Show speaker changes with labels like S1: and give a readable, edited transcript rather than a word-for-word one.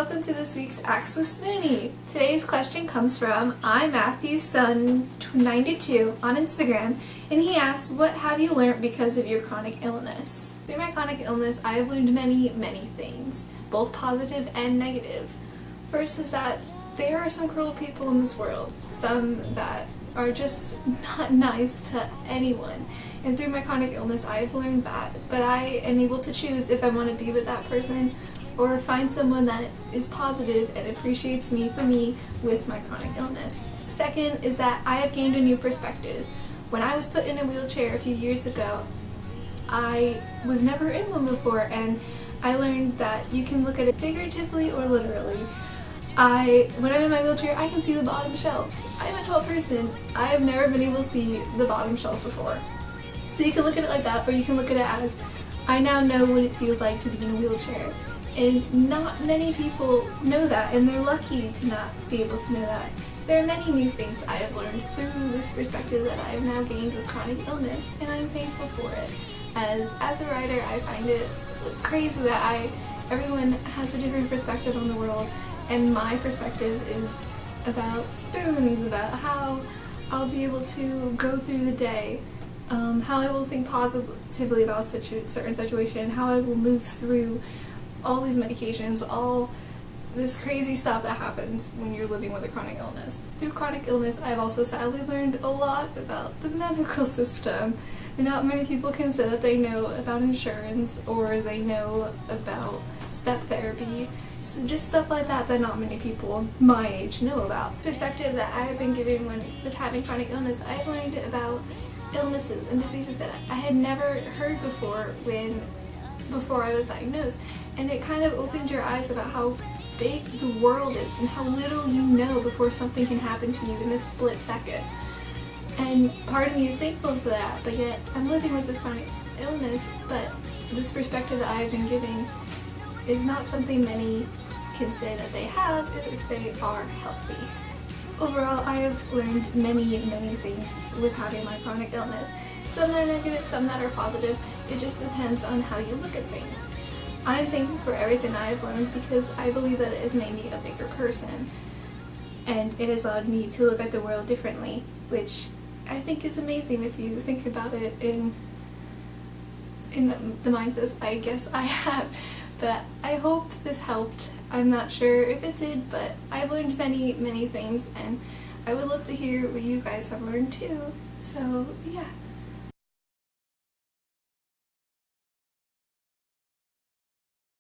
S1: welcome to this week's Ask the Spoonie. Today's question comes from iMatthewson92 on Instagram, and he asks, what have you learned because of your chronic illness? Through my chronic illness, I have learned many things, both positive and negative. First is that there are some cruel people in this world, some that are just not nice to anyone. And through my chronic illness, I've learned that, but I am able to choose if I want to be with that person or find someone that is positive and appreciates me for me with my chronic illness. Second is that I have gained a new perspective. When I was put in a wheelchair a few years ago, I was never in one before, and I learned that you can look at it figuratively or literally. When I'm in my wheelchair, I can see the bottom shelves. I'm a tall person. I have never been able to see the bottom shelves before. So you can look at it like that, or you can look at it as, I now know what it feels like to be in a wheelchair. And not many people know that, and they're lucky to not be able to know that. There are many new things I have learned through this perspective that I have now gained with chronic illness, and I'm thankful for it. As a writer, I find it crazy that everyone has a different perspective on the world, and my perspective is about spoons, about how I'll be able to go through the day, how I will think positively about such a certain situation, how I will move through all these medications, all this crazy stuff that happens when you're living with a chronic illness. Through chronic illness, I've also sadly learned a lot about the medical system. Not many people can say that they know about insurance or they know about step therapy. So just stuff like that not many people my age know about. The perspective that I have been given with having chronic illness, I've learned about illnesses and diseases that I had never heard before before I was diagnosed. And it kind of opens your eyes about how big the world is and how little you know before something can happen to you in a split second. And part of me is thankful for that, but yet I'm living with this chronic illness, but this perspective that I have been giving is not something many can say that they have if they are healthy. Overall, I have learned many things with having my chronic illness. Some that are negative, some that are positive. It just depends on how you look at things. I'm thankful for everything I've learned because I believe that it has made me a bigger person, and it has allowed me to look at the world differently, which I think is amazing if you think about it in the mindset I guess I have. But I hope this helped. I'm not sure if it did, but I've learned many things, and I would love to hear what you guys have learned too. So yeah.